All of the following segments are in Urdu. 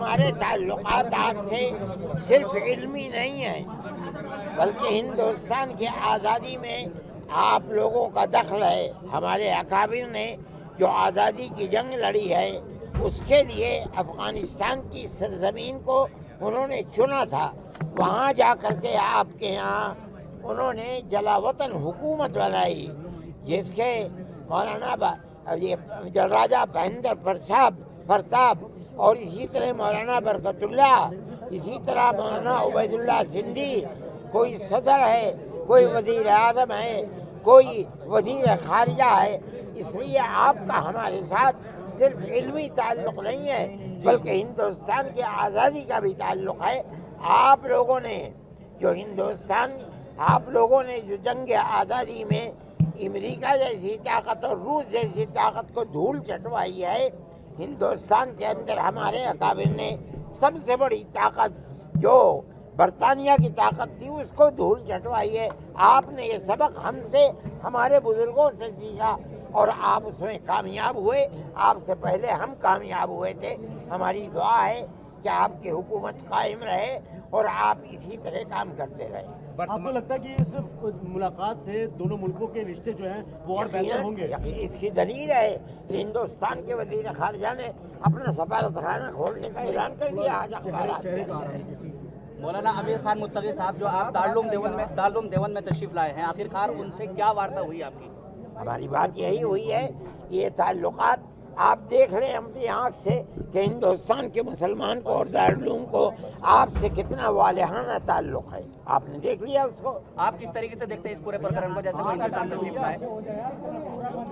ہمارے تعلقات آپ سے صرف علمی نہیں ہیں، بلکہ ہندوستان کی آزادی میں آپ لوگوں کا دخل ہے۔ ہمارے اکابر نے جو آزادی کی جنگ لڑی ہے، اس کے لیے افغانستان کی سرزمین کو انہوں نے چنا تھا۔ وہاں جا کر کے آپ کے یہاں انہوں نے جلا وطن حکومت بنائی، جس کے مولانا راجہ مہندر پرتاپ اور اسی طرح مولانا برکت اللہ، اسی طرح مولانا عبید اللہ سندھی، کوئی صدر ہے، کوئی وزیر اعظم ہے، کوئی وزیر خارجہ ہے۔ اس لیے آپ کا ہمارے ساتھ صرف علمی تعلق نہیں ہے، بلکہ ہندوستان کی آزادی کا بھی تعلق ہے۔ آپ لوگوں نے جو جنگ آزادی میں امریکہ جیسی طاقت اور روس جیسی طاقت کو دھول چٹوائی ہے، ہندوستان کے اندر ہمارے اکابر نے سب سے بڑی طاقت جو برطانیہ کی طاقت تھی اس کو دھول چٹوائی ہے۔ آپ نے یہ سبق ہم سے، ہمارے بزرگوں سے سیکھا اور آپ اس میں کامیاب ہوئے۔ آپ سے پہلے ہم کامیاب ہوئے تھے۔ ہماری دعا ہے کہ آپ کی حکومت قائم رہے اور آپ اسی طرح کام کرتے رہیں۔ آپ کو لگتا ہے کہ اس ملاقات سے دونوں ملکوں کے رشتے جو ہیں وہ اور بہتر ہوں گے؟ اس کی دلیل ہے کہ ہندوستان کے وزیر خارجہ نے اپنا سفارت خانہ کھولنے کا اعلان کر دیا آج اخبارات میں۔ مولانا امیر خان متقی صاحب جو آپ دارالعلوم دیوبند میں تشریف لائے ہیں، آخرکار ان سے کیا وارتا ہوئی آپ کی؟ ہماری بات یہی ہوئی ہے کہ یہ تعلقات آپ دیکھ رہے ہیں اپنی آنکھ سے کہ ہندوستان کے مسلمان کو اور دارالعلوم کو آپ سے کتنا والہانہ تعلق ہے۔ آپ نے دیکھ لیا اس کو۔ آپ کس طریقے سے دیکھتے ہیں اس پورے پرکرن کو، جیسے وہ ہندوستان تشریف لائے؟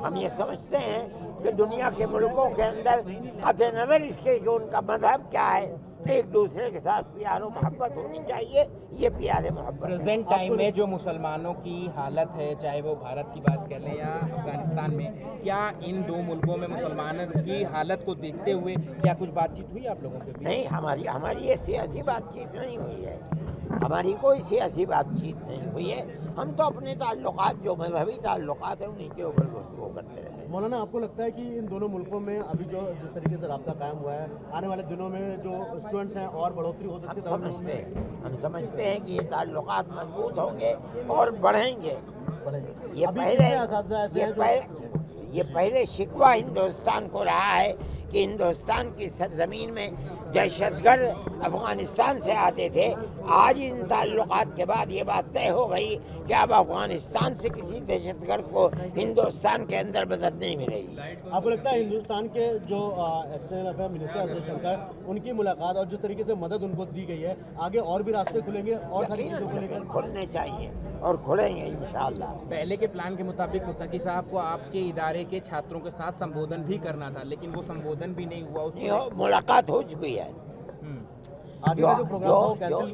ہم یہ سمجھتے ہیں کہ دنیا کے ملکوں کے اندر قطع نظر اس کے کہ ان کا مذہب کیا ہے، ایک دوسرے کے ساتھ پیار و محبت ہونی چاہیے۔ یہ پیار محبت پریزنٹ ٹائم میں جو مسلمانوں کی حالت ہے، چاہے وہ بھارت کی بات کر لیں یا افغانستان میں، کیا ان دو ملکوں میں مسلمانوں کی حالت کو دیکھتے ہوئے کیا کچھ بات چیت ہوئی آپ لوگوں کے بیچ؟ نہیں، ہماری یہ سیاسی بات چیت نہیں ہوئی ہے، ہماری کوئی سیاسی بات چیت نہیں ہوئی ہے۔ ہم تو اپنے تعلقات جو مذہبی تعلقات ہیں انہیں کے اوپر گفتگو کرتے رہے۔ مولانا آپ کو لگتا ہے کہ ان دونوں ملکوں میں ابھی جو جس طریقے سے رابطہ قائم ہوا ہے، آنے والے دنوں میں جو اسٹوڈنٹس ہیں اور بڑھوتری ہو سکتی ہے؟ ہم سمجھتے ہیں کہ یہ تعلقات مضبوط ہوں گے اور بڑھیں گے۔ یہ پہلے شکوہ ہندوستان کو رہا ہے کہ ہندوستان کی سرزمین میں دہشت گرد افغانستان سے آتے تھے۔ آج ان تعلقات کے بعد یہ بات طے ہو گئی کہ اب افغانستان سے کسی دہشت گرد کو ہندوستان کے اندر مدد نہیں ملے گی۔ آپ کو لگتا ہے ہندوستان کے جو external affair minister S Jaishankar, ان کی ملاقات اور جس طریقے سے مدد ان کو دی گئی ہے، آگے اور بھی راستے کھلیں گے اور ساری چیزوں کو لے کر؟ کھلنے چاہیے اور کھلیں گے انشاءاللہ۔ پہلے کے پلان کے مطابق متقی صاحب کو آپ کے ادارے کے چھاتروں کے ساتھ سمبودھن بھی کرنا تھا، لیکن وہ سمبودھن بھی نہیں ہوا۔ اس ملاقات ہو چکی ہے،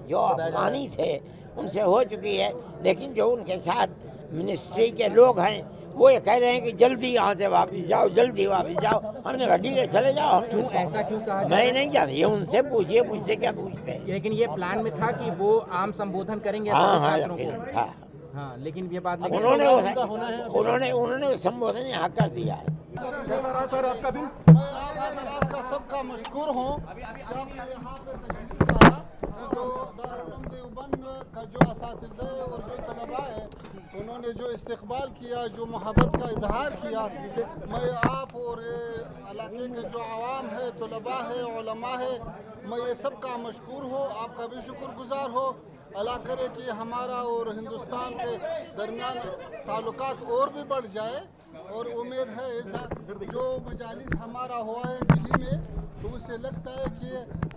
جو افغانی تھے ان سے ہو چکی ہے، لیکن جو ان کے ساتھ منسٹری کے لوگ ہیں وہ یہ کہہ رہے ہیں کہ جلدی یہاں سے واپس جاؤ، جلدی واپس جاؤ۔ ہم نے کہا ٹھیک ہے چلے جاؤ۔ ایسا کیوں کہا؟ میں نہیں جانتا، یہ ان سے پوچھیے، مجھ سے کیا پوچھتے ہیں۔ لیکن یہ پلان میں تھا کہ وہ عام سمبودھن کریں گے چھاتروں کو۔ ہاں، لیکن یہ بات انہوں نے سمبودھن یہاں کر دیا ہے۔ میں آپ حضرات کا سب کا مشکور ہوں کہ آپ نے یہاں پہ تشریف لایا۔ جو دارالعلوم دیوبند کا جو اساتذہ اور جو طلباء ہیں انہوں نے جو استقبال کیا، جو محبت کا اظہار کیا، میں آپ اور علاقے کے جو عوام ہے، طلباء ہے، علماء ہے، میں یہ سب کا مشکور ہوں، آپ کا بھی شکر گزار ہو۔ اللہ کرے کہ ہمارا اور ہندوستان کے درمیان تعلقات اور بھی بڑھ جائے، اور امید ہے ایسا جو مجالس ہمارا ہوا ہے دلی میں تو اس سے لگتا ہے کہ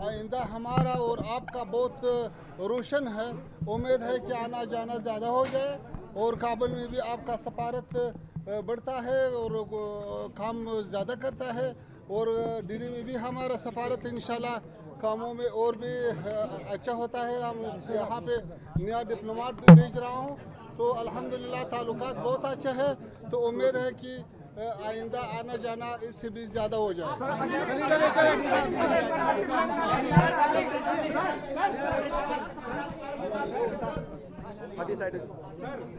آئندہ ہمارا اور آپ کا بہت روشن ہے۔ امید ہے کہ آنا جانا زیادہ ہو جائے اور کابل میں بھی آپ کا سفارت بڑھتا ہے اور کام زیادہ کرتا ہے، اور دلی میں بھی ہمارا سفارت انشاءاللہ کاموں میں اور بھی اچھا ہوتا ہے۔ ہم یہاں پہ نیا ڈپلوماٹ بھیج رہا ہوں، تو الحمدللہ تعلقات بہت اچھا ہے، تو امید ہے کہ آئندہ آنا جانا اس سے بھی زیادہ ہو جائے۔